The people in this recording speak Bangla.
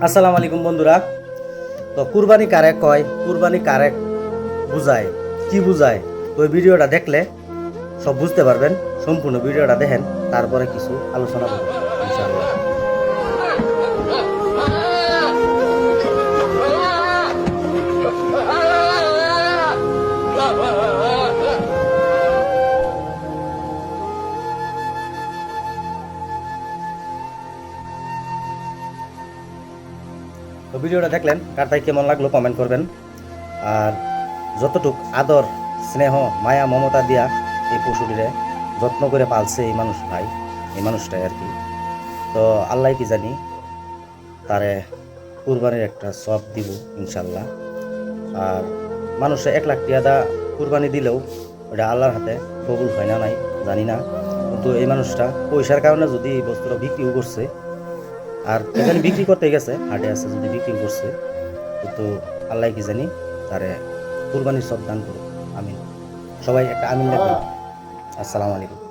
আসসালামু আলাইকুম বন্ধুরা। তো কুরবানি কারে কয়, কুরবানি কারে বুঝায়, কি বুঝায়, তো ওই ভিডিওটা দেখলে সব বুঝতে পারবেন। সম্পূর্ণ ভিডিওটা দেখেন, তারপরে কিছু আলোচনা করবেন ইনশাআল্লাহ। তো ভিডিওটা দেখলেন, কার তাই কেমন লাগলো কমেন্ট করবেন। আর যতটুক আদর, স্নেহ, মায়া, মমতা দিয়া এই পশুটিরে যত্ন করে পালছে এই মানুষ ভাই, এই মানুষটাই আর কি। তো আল্লাহ কি জানি তারে কুরবানির একটা সব দিব ইনশাল্লাহ। আর মানুষে 1 লাখ টাকা কুরবানি দিলেও ওটা আল্লাহর হাতে কবুল হয় না নাই জানি না, কিন্তু এই মানুষটা পয়সার কারণে যদি এই বস্তুটা বিক্রিও করছে, আর এখানে বিক্রি করতে গেছে হাটে আছে, যদি বিক্রি করছে, কিন্তু আল্লাহ কি জানি তারে কুরবানির সব দান করুক। আমিন। সবাই একটা আমিন দেখবেন। আসসালামু আলাইকুম।